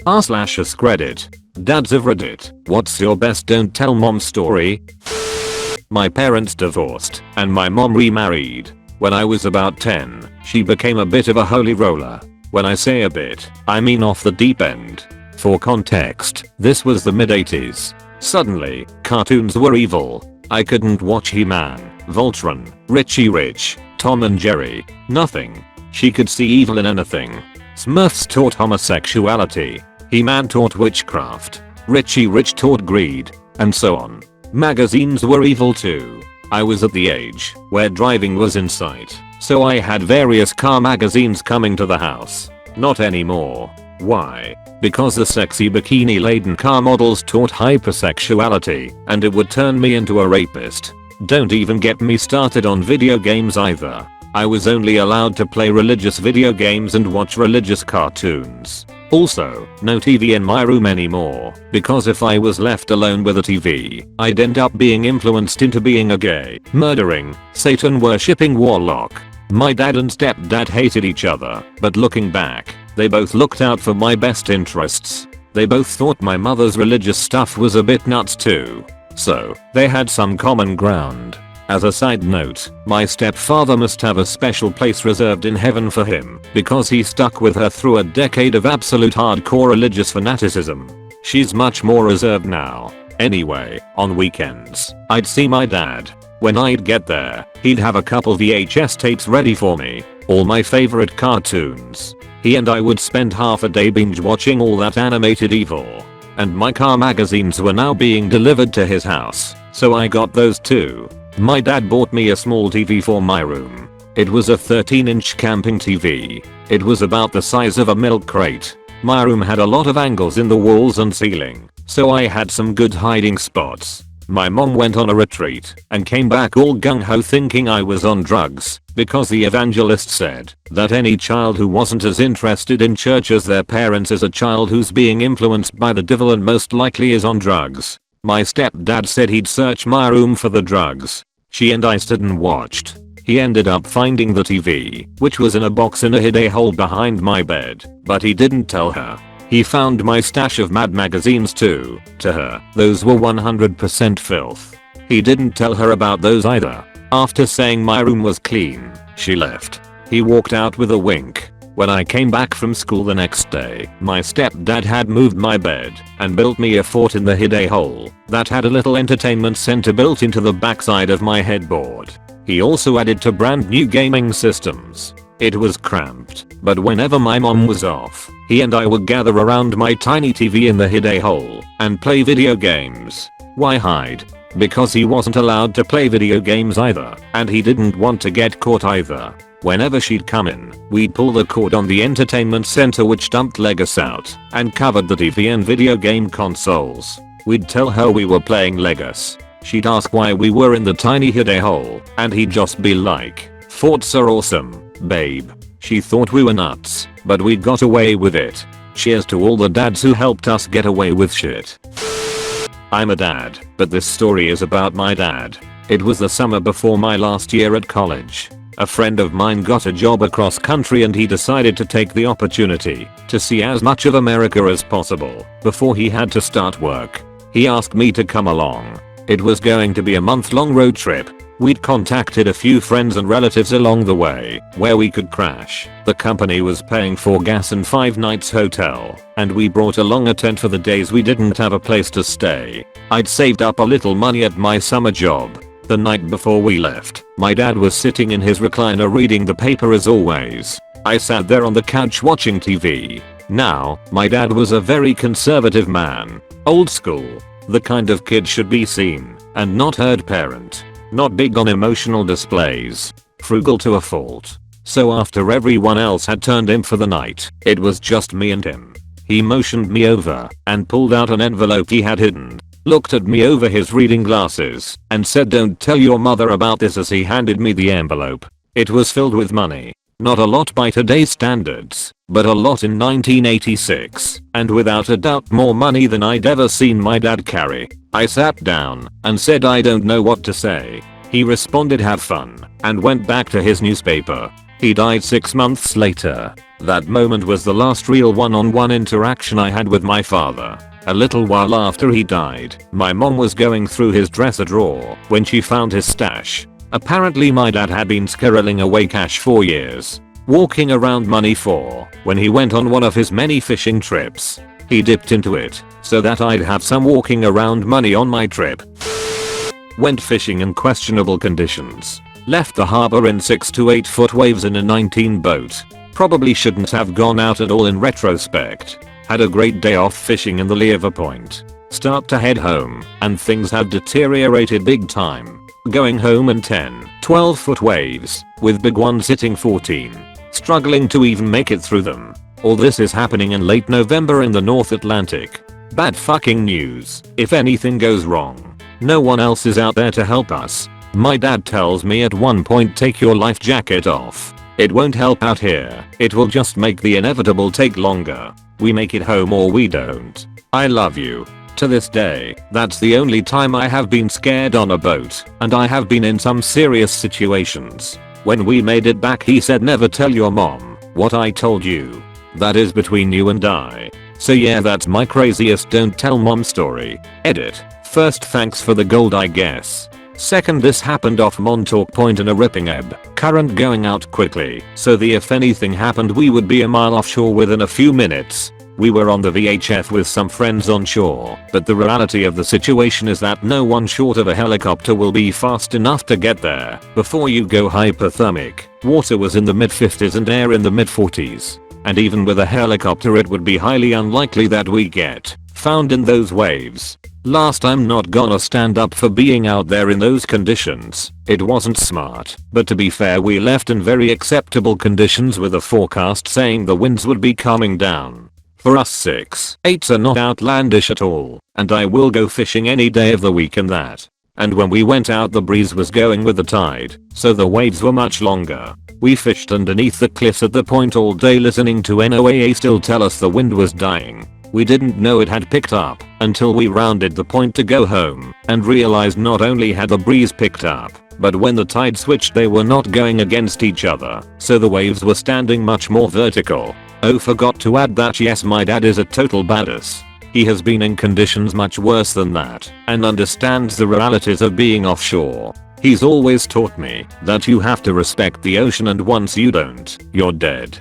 r/Askreddit. Dads of Reddit. What's your best don't tell mom story? My parents divorced and my mom remarried. When I was about 10, she became a bit of a holy roller. When I say a bit, I mean off the deep end. For context, this was the mid-80s. Suddenly, cartoons were evil. I couldn't watch He-Man, Voltron, Richie Rich, Tom and Jerry. Nothing. She could see evil in anything. Smurfs taught homosexuality. He-Man taught witchcraft. Richie Rich taught greed. And so on. Magazines were evil too. I was at the age where driving was in sight, so I had various car magazines coming to the house. Not anymore. Why? Because the sexy bikini-laden car models taught hypersexuality, and it would turn me into a rapist. Don't even get me started on video games either. I was only allowed to play religious video games and watch religious cartoons. Also, no TV in my room anymore, because if I was left alone with a TV, I'd end up being influenced into being a gay, murdering, Satan-worshipping warlock. My dad and stepdad hated each other, but looking back, they both looked out for my best interests. They both thought my mother's religious stuff was a bit nuts too. So, they had some common ground. As a side note, my stepfather must have a special place reserved in heaven for him because he stuck with her through a decade of absolute hardcore religious fanaticism. She's much more reserved now. Anyway, on weekends, I'd see my dad. When I'd get there, he'd have a couple VHS tapes ready for me, all my favorite cartoons. He and I would spend half a day binge watching all that animated evil. And my car magazines were now being delivered to his house, so I got those too. My dad bought me a small TV for my room. It was a 13-inch camping TV. It was about the size of a milk crate. My room had a lot of angles in the walls and ceiling, so I had some good hiding spots. My mom went on a retreat and came back all gung-ho thinking I was on drugs because the evangelist said that any child who wasn't as interested in church as their parents is a child who's being influenced by the devil and most likely is on drugs. My stepdad said he'd search my room for the drugs. She and I stood and watched. He ended up finding the TV, which was in a box in a hidden hole behind my bed, but he didn't tell her. He found my stash of Mad magazines too. To her, those were 100% filth. He didn't tell her about those either. After saying my room was clean, she left. He walked out with a wink. When I came back from school the next day, my stepdad had moved my bed and built me a fort in the hidden hole that had a little entertainment center built into the backside of my headboard. He also added two brand new gaming systems. It was cramped, but whenever my mom was off, he and I would gather around my tiny TV in the hidden hole and play video games. Why hide? Because he wasn't allowed to play video games either, and he didn't want to get caught either. Whenever she'd come in, we'd pull the cord on the entertainment center which dumped Legos out and covered the TV and video game consoles. We'd tell her we were playing Legos. She'd ask why we were in the tiny hidden hole, and he'd just be like, "Forts are awesome, babe." She thought we were nuts, but we got away with it. Cheers to all the dads who helped us get away with shit. I'm a dad, but this story is about my dad. It was the summer before my last year at college. A friend of mine got a job across country and he decided to take the opportunity to see as much of America as possible before he had to start work. He asked me to come along. It was going to be a month-long road trip. We'd contacted a few friends and relatives along the way where we could crash. The company was paying for gas and 5 nights hotel, and we brought along a tent for the days we didn't have a place to stay. I'd saved up a little money at my summer job. The night before we left, my dad was sitting in his recliner reading the paper as always. I sat there on the couch watching TV. Now, my dad was a very conservative man. Old school. The kind of kid should be seen and not heard parent. Not big on emotional displays. Frugal to a fault. So after everyone else had turned in for the night, it was just me and him. He motioned me over and pulled out an envelope he had hidden. Looked at me over his reading glasses and said, "Don't tell your mother about this," as he handed me the envelope. It was filled with money. Not a lot by today's standards, but a lot in 1986, and without a doubt more money than I'd ever seen my dad carry. I sat down and said I don't know what to say. He responded, "Have fun," and went back to his newspaper. He died 6 months later. That moment was the last real one-on-one interaction I had with my father. A little while after he died, my mom was going through his dresser drawer when she found his stash. Apparently my dad had been squirreling away cash for years, walking around money for when he went on one of his many fishing trips. He dipped into it so that I'd have some walking around money on my trip. Went fishing in questionable conditions. Left the harbor in 6 to 8 foot waves in a 19 boat. Probably shouldn't have gone out at all in retrospect. Had a great day off fishing in the lee of a point. Start to head home and things had deteriorated big time. Going home in 10, 12 foot waves with big ones hitting 14. Struggling to even make it through them. All this is happening in late November in the North Atlantic. Bad fucking news. If anything goes wrong, no one else is out there to help us. My dad tells me at one point, take your life jacket off. It won't help out here. It will just make the inevitable take longer. We make it home or we don't. I love you. To this day, that's the only time I have been scared on a boat, and I have been in some serious situations. When we made it back he said never tell your mom what I told you. That is between you and I. So yeah, that's my craziest don't tell mom story. Edit. First, thanks for the gold I guess. Second, this happened off Montauk Point in a ripping ebb current going out quickly, so the if anything happened we would be a mile offshore within a few minutes. We were on the VHF with some friends on shore, but the reality of the situation is that no one short of a helicopter will be fast enough to get there before you go hypothermic. Water was in the mid 50s and air in the mid 40s. And even with a helicopter it would be highly unlikely that we get found in those waves. Last, I'm not gonna stand up for being out there in those conditions. It wasn't smart, but to be fair we left in very acceptable conditions with a forecast saying the winds would be calming down. For us 6/8s are not outlandish at all, and I will go fishing any day of the week in that. And when we went out the breeze was going with the tide, so the waves were much longer. We fished underneath the cliffs at the point all day listening to NOAA still tell us the wind was dying. We didn't know it had picked up until we rounded the point to go home and realized not only had the breeze picked up, but when the tide switched they were not going against each other, so the waves were standing much more vertical. Oh, forgot to add that yes, my dad is a total badass. He has been in conditions much worse than that and understands the realities of being offshore. He's always taught me that you have to respect the ocean and once you don't, you're dead.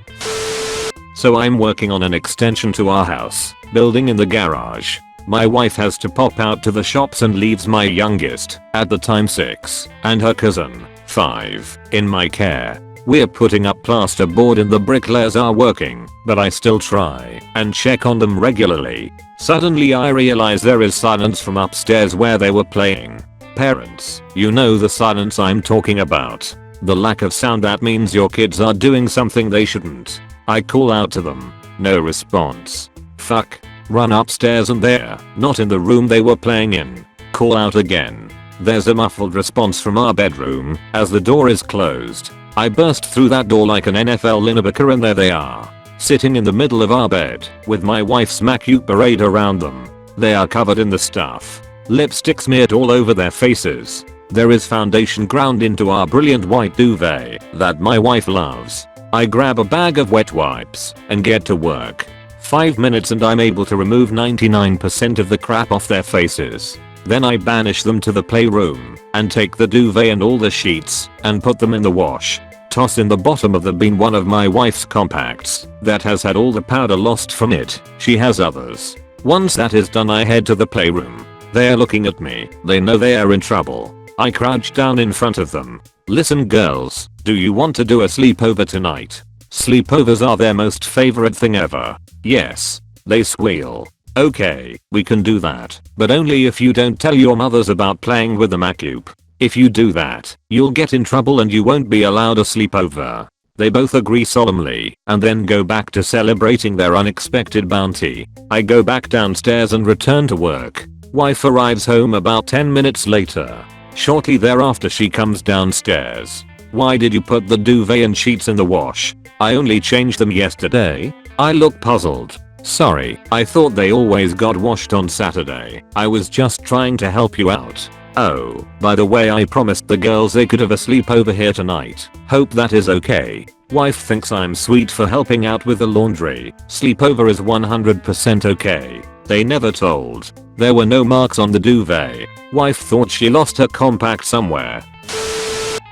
So I'm working on an extension to our house, building in the garage. My wife has to pop out to the shops and leaves my youngest, at the time 6, and her cousin, 5, in my care. We're putting up plasterboard and the bricklayers are working, but I still try and check on them regularly. Suddenly I realize there is silence from upstairs where they were playing. Parents, you know the silence I'm talking about. The lack of sound that means your kids are doing something they shouldn't. I call out to them. No response. Fuck. Run upstairs and they're not in the room they were playing in. Call out again. There's a muffled response from our bedroom as the door is closed. I burst through that door like an NFL linebacker and there they are. Sitting in the middle of our bed with my wife's MacU parade around them. They are covered in the stuff. Lipstick smeared all over their faces. There is foundation ground into our brilliant white duvet that my wife loves. I grab a bag of wet wipes and get to work. 5 minutes and I'm able to remove 99% of the crap off their faces. Then I banish them to the playroom and take the duvet and all the sheets and put them in the wash. Toss in the bottom of the bin one of my wife's compacts that has had all the powder lost from it. She has others. Once that is done I head to the playroom. They are looking at me. They know they are in trouble. I crouch down in front of them. Listen girls, do you want to do a sleepover tonight? Sleepovers are their most favorite thing ever. Yes. They squeal. Okay, we can do that, but only if you don't tell your mothers about playing with the MacU. If you do that, you'll get in trouble and you won't be allowed a sleepover. They both agree solemnly and then go back to celebrating their unexpected bounty. I go back downstairs and return to work. Wife arrives home about 10 minutes later. Shortly thereafter she comes downstairs. Why did you put the duvet and sheets in the wash? I only changed them yesterday. I look puzzled. Sorry, I thought they always got washed on Saturday. I was just trying to help you out. Oh, by the way, I promised the girls they could have a sleepover here tonight. Hope that is okay. Wife thinks I'm sweet for helping out with the laundry. Sleepover is 100% okay. They never told. There were no marks on the duvet. Wife thought she lost her compact somewhere.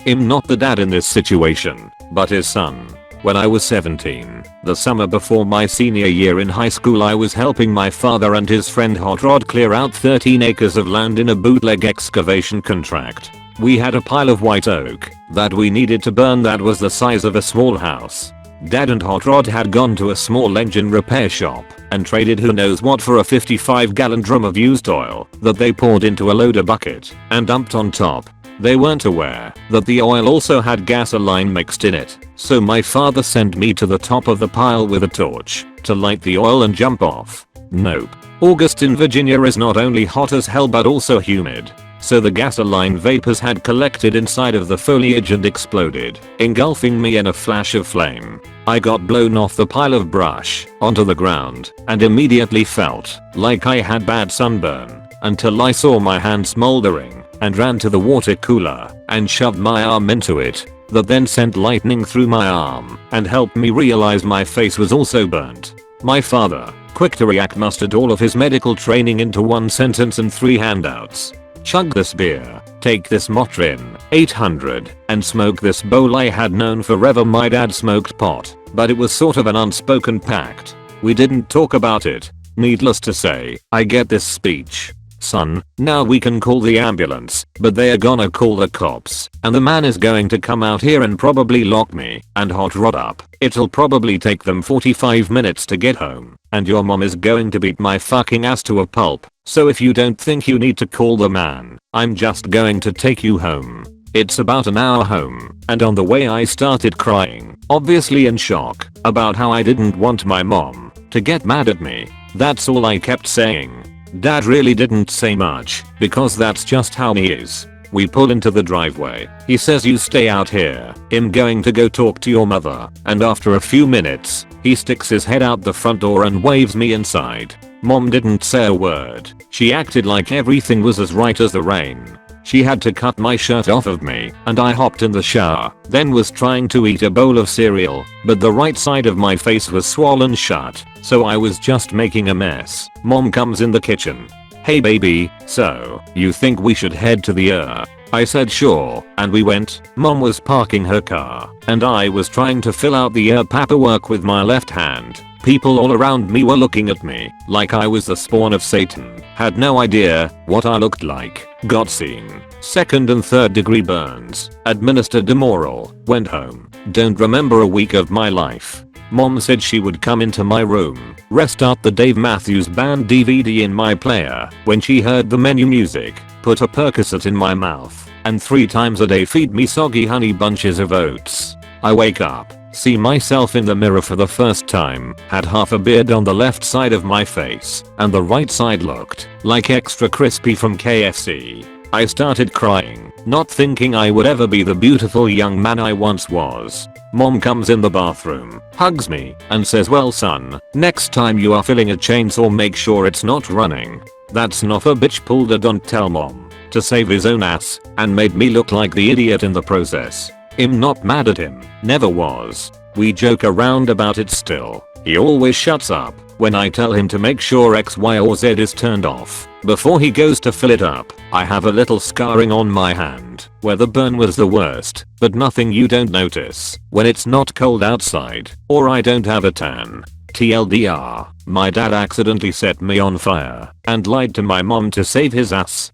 I'm not the dad in this situation, but his son. When I was 17, the summer before my senior year in high school, I was helping my father and his friend Hot Rod clear out 13 acres of land in a bootleg excavation contract. We had a pile of white oak that we needed to burn that was the size of a small house. Dad and Hot Rod had gone to a small engine repair shop and traded who knows what for a 55-gallon drum of used oil that they poured into a loader bucket and dumped on top. They weren't aware that the oil also had gasoline mixed in it, so my father sent me to the top of the pile with a torch to light the oil and jump off. Nope. August in Virginia is not only hot as hell but also humid. So the gasoline vapors had collected inside of the foliage and exploded, engulfing me in a flash of flame. I got blown off the pile of brush onto the ground and immediately felt like I had bad sunburn until I saw my hand smoldering and ran to the water cooler and shoved my arm into it. That then sent lightning through my arm and helped me realize my face was also burnt. My father, quick to react, mustered all of his medical training into one sentence and 3 handouts. Chug this beer, take this Motrin 800, and smoke this bowl. I had known forever my dad smoked pot, but it was sort of an unspoken pact. We didn't talk about it. Needless to say, I get this speech. Son, now we can call the ambulance, but they are gonna call the cops, and the man is going to come out here and probably lock me and Hot Rod up. It'll probably take them 45 minutes to get home, and your mom is going to beat my fucking ass to a pulp. So if you don't think you need to call the man, I'm just going to take you home. It's about an hour home, and on the way I started crying, obviously in shock, about how I didn't want my mom to get mad at me. That's all I kept saying. Dad really didn't say much, because that's just how he is. We pull into the driveway. He says, you stay out here, I'm going to go talk to your mother, and after a few minutes, he sticks his head out the front door and waves me inside. Mom didn't say a word. She acted like everything was as right as the rain. She had to cut my shirt off of me, and I hopped in the shower, then was trying to eat a bowl of cereal, but the right side of my face was swollen shut, so I was just making a mess. Mom comes in the kitchen. Hey baby, so, you think we should head to the I said sure, and we went. Mom was parking her car, and I was trying to fill out the paperwork with my left hand. People all around me were looking at me like I was the spawn of Satan. Had no idea what I looked like. Got seen. 2nd and 3rd degree burns. Administered immoral. Went home. Don't remember a week of my life. Mom said she would come into my room, restart the Dave Matthews Band DVD in my player when she heard the menu music, put a Percocet in my mouth, and 3 times a day feed me soggy honey bunches of oats. I wake up, see myself in the mirror for the first time, had half a beard on the left side of my face, and the right side looked like extra crispy from KFC. I started crying, not thinking I would ever be the beautiful young man I once was. Mom comes in the bathroom, hugs me, and says, well son, next time you are filling a chainsaw make sure it's not running. That son of a bitch pulled a don't tell mom to save his own ass and made me look like the idiot in the process. I'm not mad at him, never was. We joke around about it still. He always shuts up when I tell him to make sure X, Y or Z is turned off before he goes to fill it up. I have a little scarring on my hand where the burn was the worst, but nothing you don't notice when it's not cold outside or I don't have a tan. TLDR, my dad accidentally set me on fire and lied to my mom to save his ass.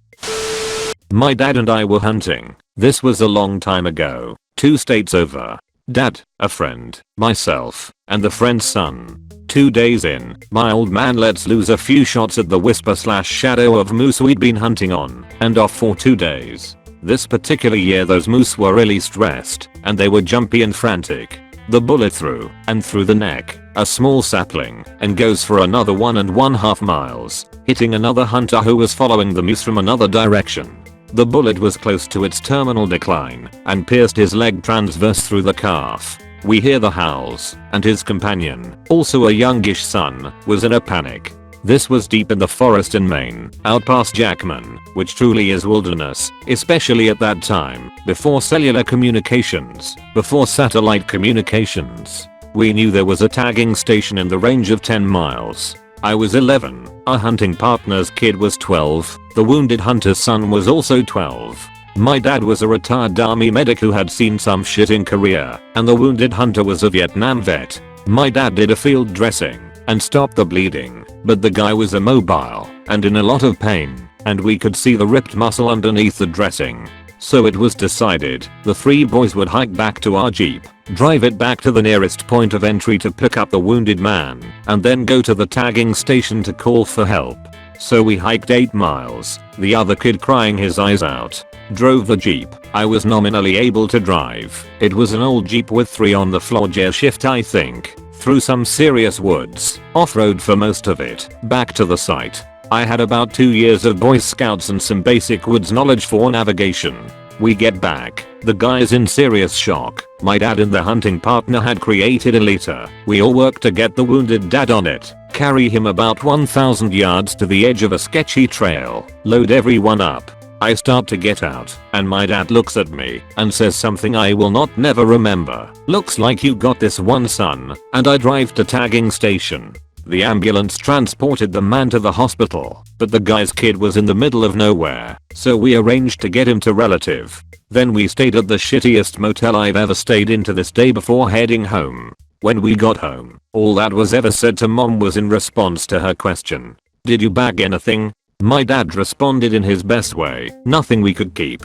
My dad and I were hunting. This was a long time ago, 2 states over. Dad, a friend, myself, and the friend's son. 2 days in, my old man lets loose a few shots at the whisper/shadow of moose we'd been hunting on and off for 2 days. This particular year those moose were really stressed and they were jumpy and frantic. The bullet through and through the neck, a small sapling, and goes for another 1.5 miles, hitting another hunter who was following the moose from another direction. The bullet was close to its terminal decline and pierced his leg transverse through the calf. We hear the howls, and his companion, also a youngish son, was in a panic. This was deep in the forest in Maine, out past Jackman, which truly is wilderness, especially at that time, before cellular communications, before satellite communications. We knew there was a tagging station in the range of 10 miles. I was 11, our hunting partner's kid was 12, the wounded hunter's son was also 12. My dad was a retired army medic who had seen some shit in Korea, and the wounded hunter was a Vietnam vet. My dad did a field dressing and stopped the bleeding, but the guy was immobile and in a lot of pain, and we could see the ripped muscle underneath the dressing. So it was decided the 3 boys would hike back to our Jeep, drive it back to the nearest point of entry to pick up the wounded man, and then go to the tagging station to call for help. So we hiked 8 miles, the other kid crying his eyes out, drove the Jeep. I was nominally able to drive. It was an old Jeep with 3 on the floor gear shift I think, through some serious woods, off-road for most of it, back to the site. I had about 2 years of Boy Scouts and some basic woods knowledge for navigation. We get back, the guy's in serious shock. My dad and the hunting partner had created a litter. We all worked to get the wounded dad on it, carry him about 1,000 yards to the edge of a sketchy trail, load everyone up. I start to get out, and my dad looks at me and says something I will not never remember. Looks like you got this one, son, and I drive to tagging station. The ambulance transported the man to the hospital, but the guy's kid was in the middle of nowhere, so we arranged to get him to relative. Then we stayed at the shittiest motel I've ever stayed in to this day before heading home. When we got home, all that was ever said to mom was in response to her question, "Did you bag anything?" My dad responded in his best way, "Nothing we could keep."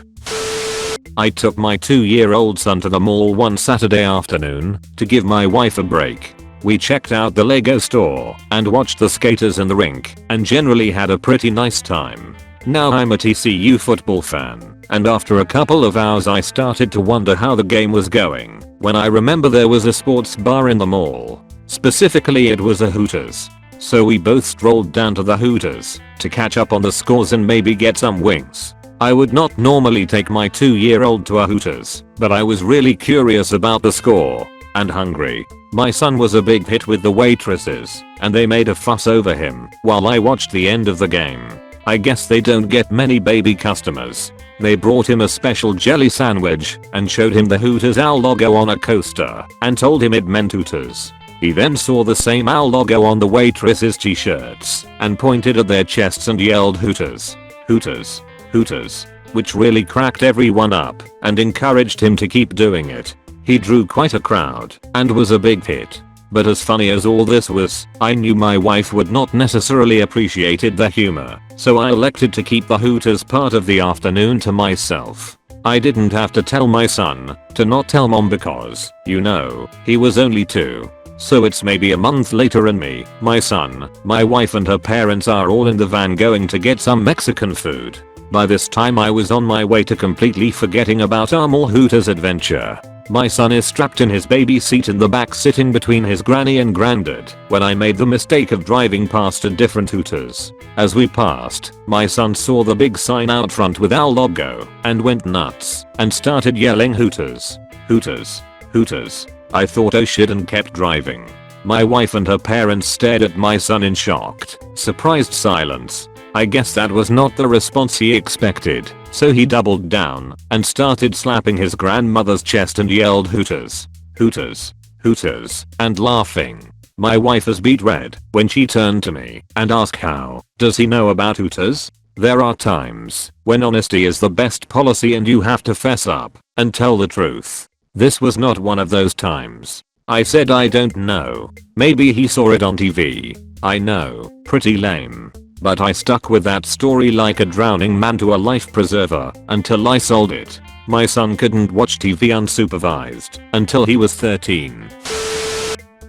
I took my 2-year-old son to the mall one Saturday afternoon to give my wife a break. We checked out the Lego store and watched the skaters in the rink and generally had a pretty nice time. Now I'm a TCU football fan, and after a couple of hours I started to wonder how the game was going when I remember there was a sports bar in the mall. Specifically it was a Hooters. So we both strolled down to the Hooters to catch up on the scores and maybe get some wings. I would not normally take my 2-year-old to a Hooters, but I was really curious about the score and hungry. My son was a big hit with the waitresses, and they made a fuss over him while I watched the end of the game. I guess they don't get many baby customers. They brought him a special jelly sandwich and showed him the Hooters OWL logo on a coaster and told him it meant Hooters. He then saw the same OWL logo on the waitresses' t-shirts and pointed at their chests and yelled Hooters, Hooters, Hooters, which really cracked everyone up and encouraged him to keep doing it. He drew quite a crowd and was a big hit. But as funny as all this was, I knew my wife would not necessarily appreciate the humor, so I elected to keep the Hooters part of the afternoon to myself. I didn't have to tell my son to not tell mom because, you know, he was only 2. So it's maybe a month later and me, my son, my wife and her parents are all in the van going to get some Mexican food. By this time I was on my way to completely forgetting about our mall Hooters adventure. My son is strapped in his baby seat in the back sitting between his granny and granddad when I made the mistake of driving past a different Hooters. As we passed, my son saw the big sign out front with our logo and went nuts and started yelling Hooters, Hooters, Hooters. I thought oh shit and kept driving. My wife and her parents stared at my son in shocked, surprised silence. I guess that was not the response he expected, so he doubled down and started slapping his grandmother's chest and yelled Hooters, Hooters, Hooters, and laughing. My wife was beet red when she turned to me and asked how does he know about Hooters? There are times when honesty is the best policy and you have to fess up and tell the truth. This was not one of those times. I said I don't know. Maybe he saw it on TV. I know, pretty lame. But I stuck with that story like a drowning man to a life preserver until I sold it. My son couldn't watch TV unsupervised until he was 13.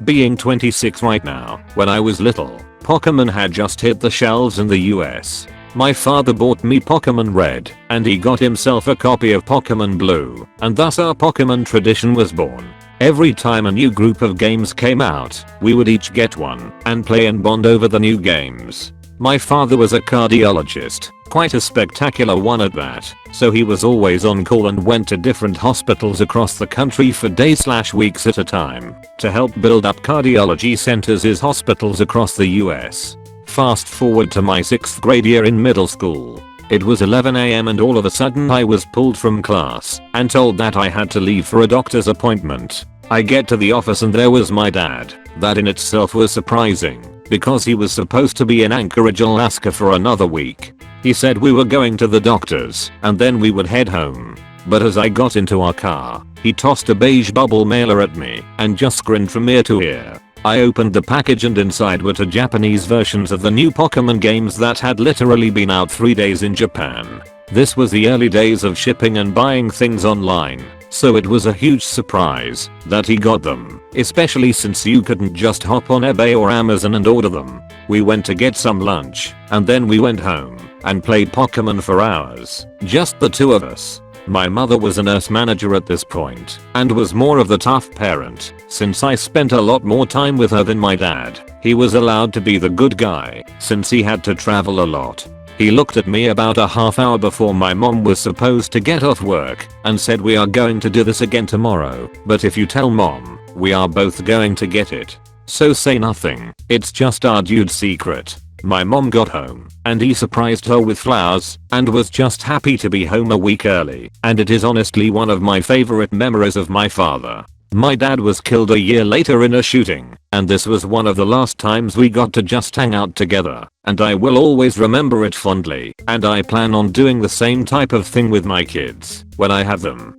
Being 26 right now, when I was little, Pokemon had just hit the shelves in the US. My father bought me Pokemon Red, and he got himself a copy of Pokemon Blue, and thus our Pokemon tradition was born. Every time a new group of games came out, we would each get one and play and bond over the new games. My father was a cardiologist, quite a spectacular one at that, so he was always on call and went to different hospitals across the country for days/weeks at a time to help build up cardiology centers in hospitals across the US. Fast forward to my 6th grade year in middle school. It was 11 AM and all of a sudden I was pulled from class and told that I had to leave for a doctor's appointment. I get to the office and there was my dad. That in itself was surprising because he was supposed to be in Anchorage, Alaska for another week. He said we were going to the doctor's and then we would head home. But as I got into our car, he tossed a beige bubble mailer at me and just grinned from ear to ear. I opened the package and inside were 2 Japanese versions of the new Pokemon games that had literally been out 3 days in Japan. This was the early days of shipping and buying things online, so it was a huge surprise that he got them, especially since you couldn't just hop on eBay or Amazon and order them. We went to get some lunch and then we went home and played Pokemon for hours, just the 2 of us. My mother was a nurse manager at this point and was more of the tough parent since I spent a lot more time with her than my dad. He was allowed to be the good guy since he had to travel a lot. He looked at me about a half hour before my mom was supposed to get off work and said, "We are going to do this again tomorrow, but if you tell mom, we are both going to get it. So say nothing, it's just our dude's secret." My mom got home and he surprised her with flowers and was just happy to be home a week early, and it is honestly one of my favorite memories of my father. My dad was killed a year later in a shooting, and this was one of the last times we got to just hang out together, and I will always remember it fondly, and I plan on doing the same type of thing with my kids when I have them.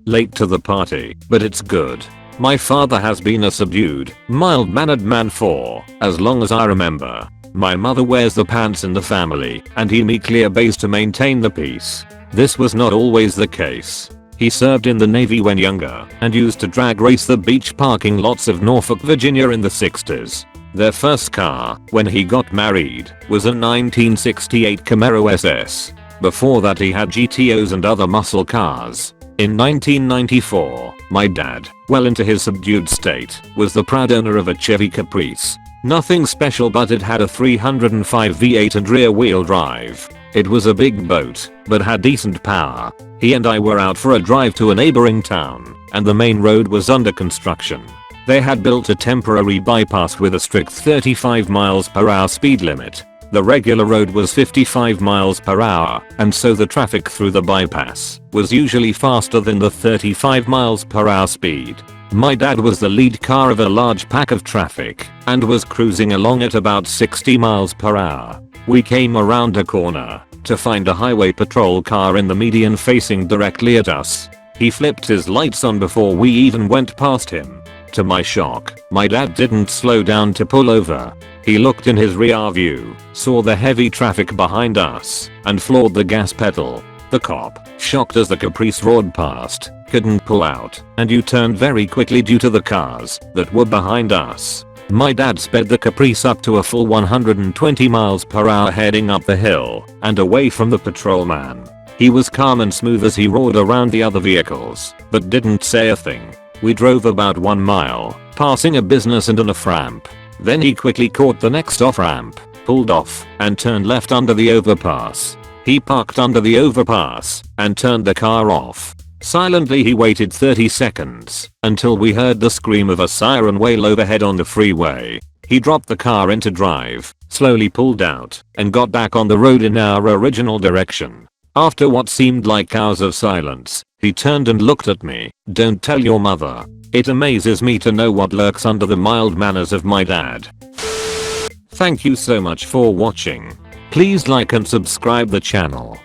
Late to the party, but it's good. My father has been a subdued, mild-mannered man for as long as I remember. My mother wears the pants in the family and he meekly obeys to maintain the peace. This was not always the case. He served in the Navy when younger and used to drag race the beach parking lots of Norfolk, Virginia in the 60s. Their first car, when he got married, was a 1968 Camaro SS. Before that he had GTOs and other muscle cars. In 1994, my dad, well into his subdued state, was the proud owner of a Chevy Caprice. Nothing special, but it had a 305 V8 and rear wheel drive. It was a big boat, but had decent power. He and I were out for a drive to a neighboring town, and the main road was under construction. They had built a temporary bypass with a strict 35 miles per hour speed limit. The regular road was 55 miles per hour, and so the traffic through the bypass was usually faster than the 35 miles per hour speed. My dad was the lead car of a large pack of traffic and was cruising along at about 60 miles per hour. We came around a corner to find a highway patrol car in the median facing directly at us. He flipped his lights on before we even went past him. To my shock, my dad didn't slow down to pull over. He looked in his rear view, saw the heavy traffic behind us, and floored the gas pedal. The cop, shocked as the Caprice roared past, couldn't pull out and U-turned very quickly due to the cars that were behind us. My dad sped the Caprice up to a full 120 miles per hour heading up the hill and away from the patrolman. He was calm and smooth as he roared around the other vehicles, but didn't say a thing. We drove about 1 mile, passing a business and an off-ramp. Then he quickly caught the next off-ramp, pulled off, and turned left under the overpass. He parked under the overpass and turned the car off. Silently he waited 30 seconds until we heard the scream of a siren wail overhead on the freeway. He dropped the car into drive, slowly pulled out, and got back on the road in our original direction. After what seemed like hours of silence, he turned and looked at me. "Don't tell your mother." It amazes me to know what lurks under the mild manners of my dad. Thank you so much for watching. Please like and subscribe the channel.